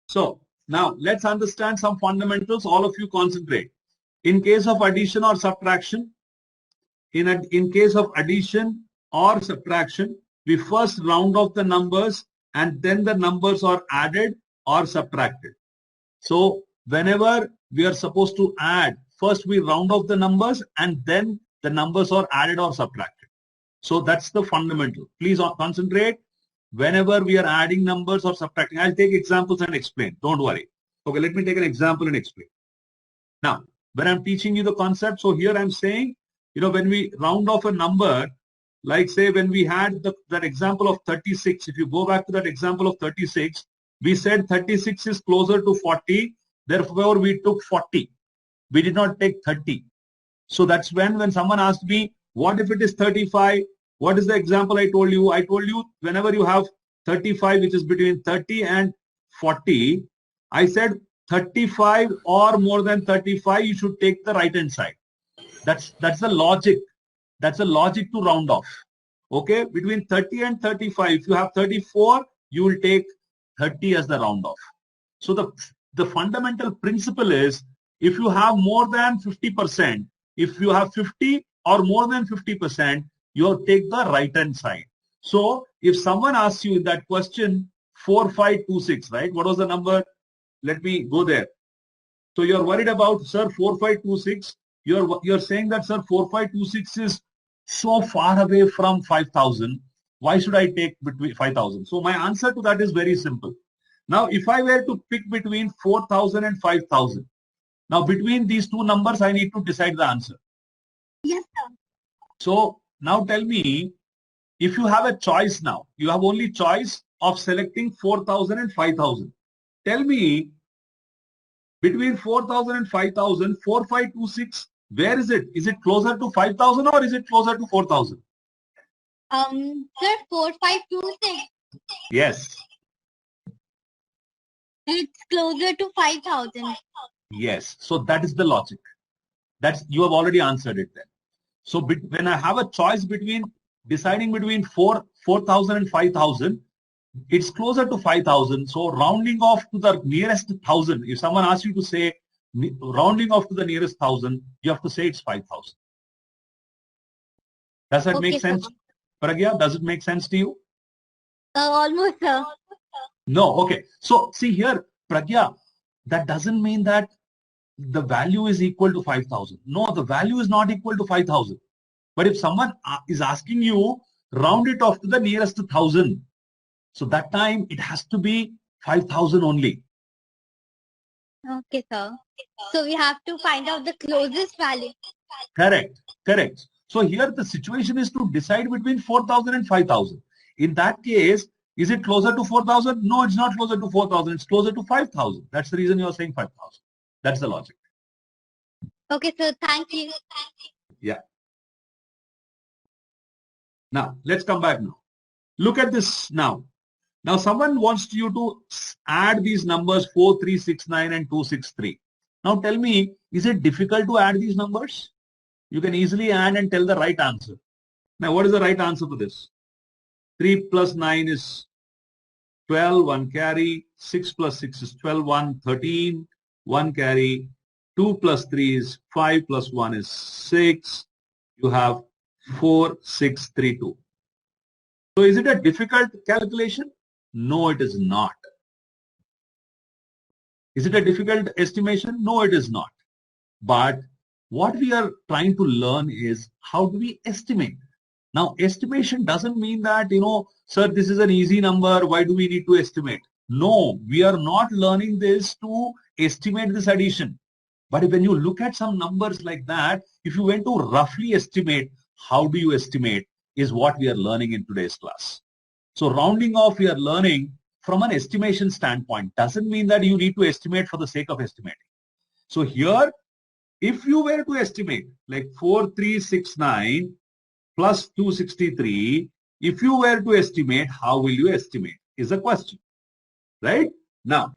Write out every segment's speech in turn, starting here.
So now let's understand some fundamentals. All of you concentrate. In case of addition or subtraction, in case of addition or subtraction, we first round off the numbers and then the numbers are added or subtracted. So whenever we are supposed to add, first we round off the numbers and then the numbers are added or subtracted. So that's the fundamental. Please concentrate. Whenever we are adding numbers or subtracting, I'll take examples and explain. Don't worry. Okay, let me take an example and explain. Now, when I'm teaching you the concept, so here I'm saying, when we round off a number, like say when we had that example of 36, if you go back to that example of 36, we said 36 is closer to 40, therefore we took 40. We did not take 30. So that's when someone asked me, what if it is 35? What is the example I told you? I told you whenever you have 35, which is between 30 and 40, I said 35 or more than 35, you should take the right hand side. That's the logic. That's the logic to round off. Okay, between 30 and 35, if you have 34, you will take 30 as the round off. So the fundamental principle is, if you have more than 50%, if you have 50 or more than 50%, you take the right hand side. So if someone asks you in that question 4526, right? What was the number? Let me go there. So you're worried about, sir, 4526. You're saying that, sir, 4526 is so far away from 5000. Why should I take between 5000? So my answer to that is very simple. Now, if I were to pick between 4000 and 5000, now between these two numbers, I need to decide the answer. Yes, sir. So now tell me, if you have a choice now, you have only choice of selecting 4000 and 5000. Tell me, between 4000 and 5000, 4526, where is it? Is it closer to 5000 or is it closer to 4000? Sir, 4526. Yes. It's closer to 5000. Yes. So that is the logic. You have already answered it then. So when I have a choice between deciding between 4000 and 5000, it's closer to 5000. So rounding off to the nearest 1000. If someone asks you to say rounding off to the nearest 1000, you have to say it's 5000. Does that make sense, sir? Pragya? Does it make sense to you? Almost, sir. No. Okay. So see here, Pragya, that doesn't mean that the value is equal to 5000. No, the value is not equal to 5000. But if someone is asking you, round it off to the nearest 1000. So that time it has to be 5000 only. Okay, sir. So we have to find out the closest value. Correct. Correct. So here the situation is to decide between 4000 and 5000. In that case, is it closer to 4000? No, it's not closer to 4000. It's closer to 5000. That's the reason you are saying 5000. That's the logic. Okay, sir. Thank you. Yeah. Now, let's come back now. Look at this now. Now, someone wants you to add these numbers 4369 and 263. Now, tell me, is it difficult to add these numbers? You can easily add and tell the right answer. Now, what is the right answer to this? 3 plus 9 is 12, 1 carry. 6 plus 6 is 12, 1, 13, 1 carry. 2 plus 3 is 5 plus 1 is 6. You have 4, 6, 3, 2. So is it a difficult calculation? No, it is not. Is it a difficult estimation? No, it is not. But what we are trying to learn is, how do we estimate? Now, estimation doesn't mean that, sir, this is an easy number. Why do we need to estimate? No, we are not learning this to estimate this addition. But when you look at some numbers like that, if you went to roughly estimate, how do you estimate is what we are learning in today's class. So rounding off, we are learning from an estimation standpoint. Doesn't mean that you need to estimate for the sake of estimating. So here, if you were to estimate like 4369 plus 263, if you were to estimate, how will you estimate is the question, right? Now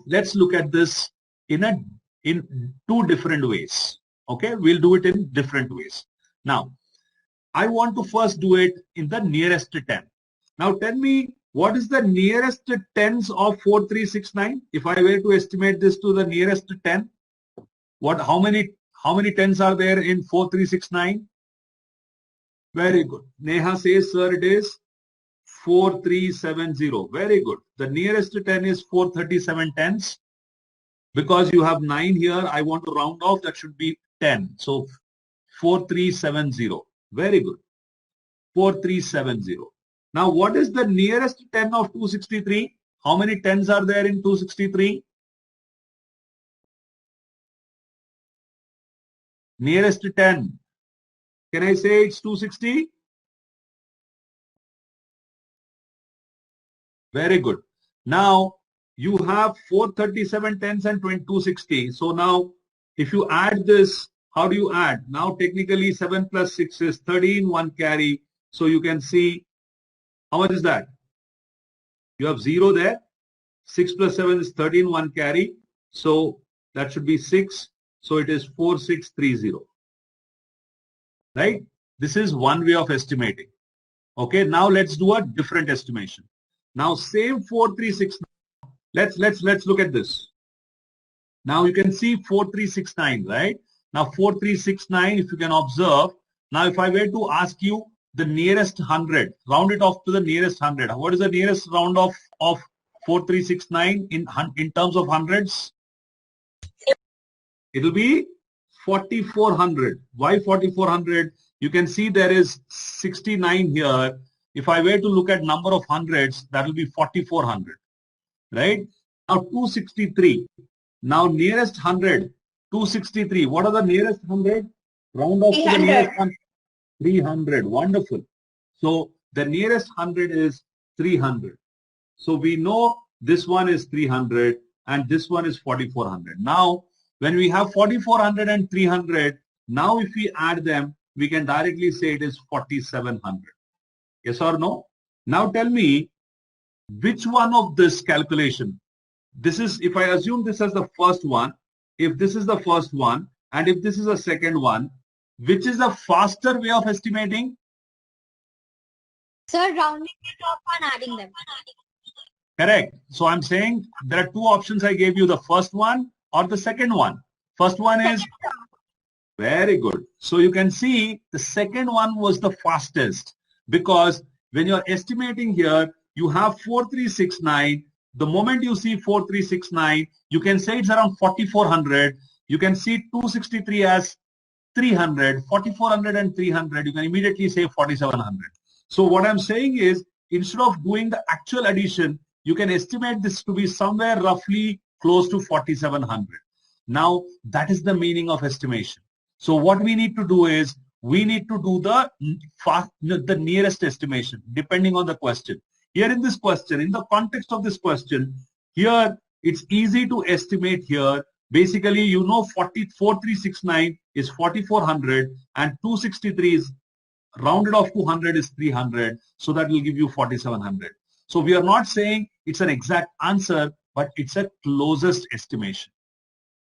let's look at this in two different ways. Okay, we'll do it in different ways. Now, I want to first do it in the nearest 10. Now tell me, what is the nearest tens of 4369? If I were to estimate this to the nearest 10, how many tens are there in 4369? Very good. Neha says, sir, it is 4370. Very good. The nearest 10 is 437 tens. Because you have 9 here, I want to round off, that should be 10. So 4370. Very good. 4370. Now, what is the nearest 10 of 263? How many tens are there in 263? Nearest 10. Can I say it's 260? Very good. Now, you have 437 tens and 260. So now, if you add this, how do you add? Now, technically, 7 plus 6 is 13, 1 carry. So you can see, how much is that? You have 0 there. 6 plus 7 is 13, 1 carry. So that should be 6. So it is 4630. Right? This is one way of estimating. Okay, now let's do a different estimation. Now same 4369. Let's look at this. Now you can see 4369, right? Now 4369, if you can observe, now if I were to ask you the nearest 100, round it off to the nearest 100. What is the nearest round off of 4369 in terms of hundreds? It will be 4400. Why 4400? You can see there is 69 here. If I were to look at number of hundreds, that will be 4400. Right? Now 263. Now nearest 100, 263. What are the nearest 100? Round off to the nearest 100. 300. Wonderful. So the nearest 100 is 300. So we know this one is 300 and this one is 4400. Now when we have 4400 and 300, now if we add them, we can directly say it is 4700. Yes or no? Now tell me, which one of this calculation, this is, if I assume this as the first one, if this is the first one, and if this is the second one, which is the faster way of estimating? Sir, rounding it off and adding them. Correct. So I'm saying there are two options I gave you, the first one or the second one. First one is, very good. So you can see the second one was the fastest, because when you're estimating here, you have 4369. The moment you see 4369, you can say it's around 4400. You can see 263 as 300, 4400 and 300. You can immediately say 4700. So what I'm saying is, instead of doing the actual addition, you can estimate this to be somewhere roughly close to 4700. Now, that is the meaning of estimation. So what we need to do is, we need to do the nearest estimation depending on the question. Here in this question, in the context of this question, here it's easy to estimate here. Basically, you know 4369 is 4400 and 263 is rounded off to 100 is 300. So that will give you 4700. So we are not saying it's an exact answer, but it's a closest estimation,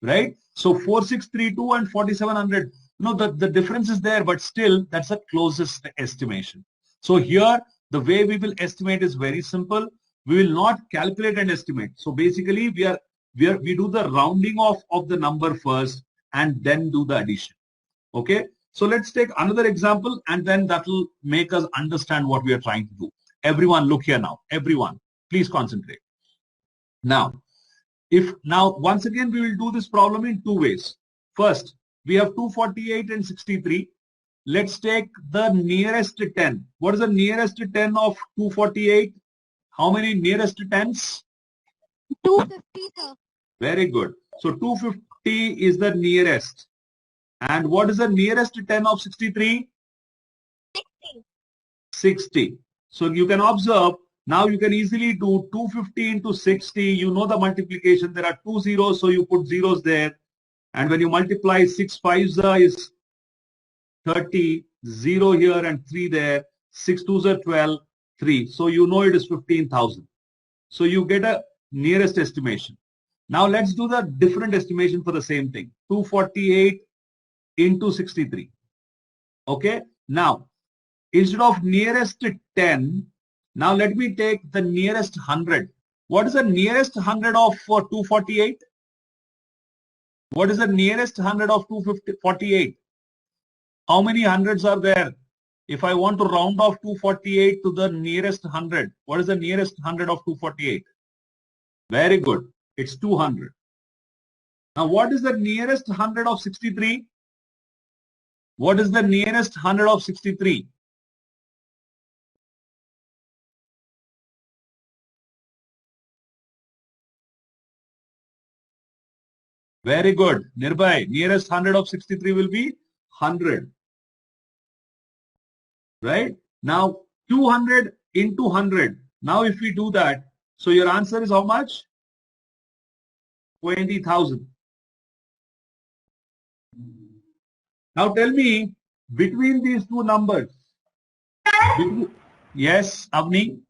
right? So 4632 and 4700, the difference is there, but still that's a closest estimation. So here, the way we will estimate is very simple. We will not calculate and estimate. So basically, we do the rounding off of the number first and then do the addition. Okay. So let's take another example and then that will make us understand what we are trying to do. Everyone look here now. Everyone, please concentrate. Now, once again, we will do this problem in two ways. First, we have 248 and 63. Let's take the nearest 10. What is the nearest 10 of 248? How many nearest 10s? 250, sir. Very good. So 250 is the nearest. And what is the nearest 10 of 63? 60. 60. So you can observe, now you can easily do 250 into 60. You know the multiplication. There are two zeros, so you put zeros there. And when you multiply 6 5s is 30, 0 here and 3 there. 6 2s are 12, 3. So you know it is 15,000. So you get a nearest estimation. Now let's do the different estimation for the same thing. 248 into 63. Okay. Now, instead of nearest 10, Now let me take the nearest 100. What is the nearest 100 of 248? What is the nearest 100 of 248? How many hundreds are there? If I want to round off 248 to the nearest 100, what is the nearest 100 of 248? Very good. It's 200. Now what is the nearest 100 of 63? What is the nearest 100 of 63? Very good. Nearby, nearest 100 of 63 will be 100. Right? Now 200 into 100. Now if we do that, so your answer is how much? 20,000. Now tell me, between these two numbers. Yes, Avni?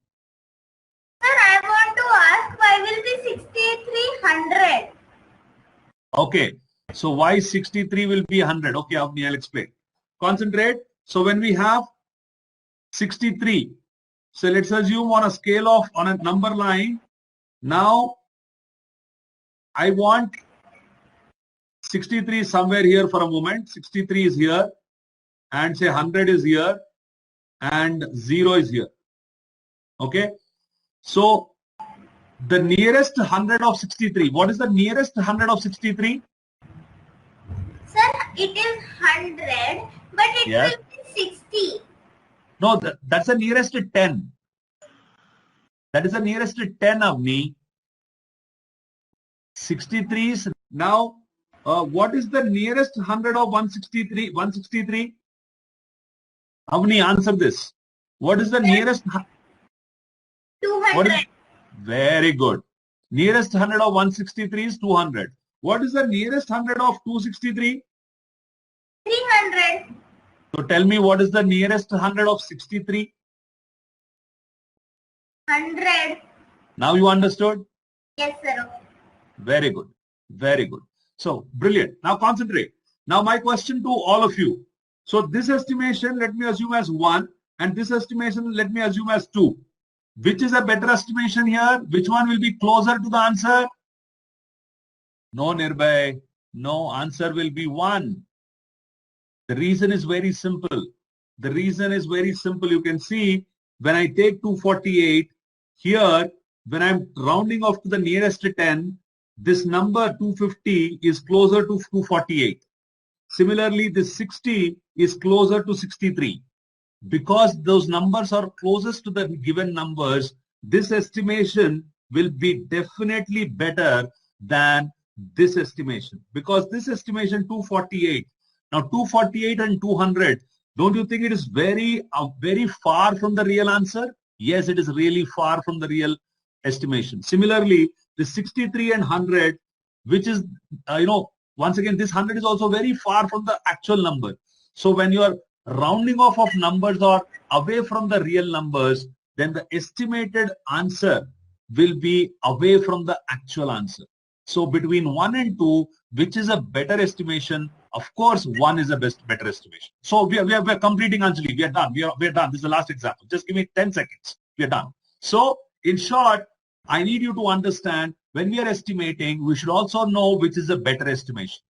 Sir, I want to ask why will be 6300? Okay. So why 63 will be 100? Okay, Avni, I'll explain. Concentrate. So when we have 63, so let's assume on a scale of, on a number line, now I want 63 somewhere here for a moment. 63 is here, and say 100 is here, and 0 is here. Okay. So the nearest 100 of 63. What is the nearest 100 of 63? Sir, it is 100, but it Yes. will be 60. No, that's the nearest 10. That is the nearest 10 of me. 63 is now. What is the nearest 100 of 163? 163. Avni, answer this. What is the nearest? 200. What is, very good. Nearest 100 of 163 is 200. What is the nearest 100 of 263? 300. So tell me, what is the nearest 100 of 63? 100. Now you understood? Yes, sir. Very good. Very good. So brilliant. Now concentrate. Now my question to all of you. So this estimation, let me assume as 1, and this estimation, let me assume as 2. Which is a better estimation here? Which one will be closer to the answer? No, Nirbhay. No, answer will be 1. The reason is very simple. The reason is very simple. You can see when I take 248, here, when I'm rounding off to the nearest 10, this number 250 is closer to 248. Similarly, this 60 is closer to 63. Because those numbers are closest to the given numbers, this estimation will be definitely better than this estimation. Because this estimation 248. Now 248 and 200, don't you think it is very far from the real answer? Yes, it is really far from the real estimation. Similarly, the 63 and 100, which is, once again, this 100 is also very far from the actual number. So when you are rounding off of numbers or away from the real numbers, then the estimated answer will be away from the actual answer. So between 1 and 2, which is a better estimation? Of course, 1 is a better estimation. So we are completing, Anjali. We are done. We are done. This is the last example. Just give me 10 seconds. We are done. So in short, I need you to understand when we are estimating, we should also know which is a better estimation.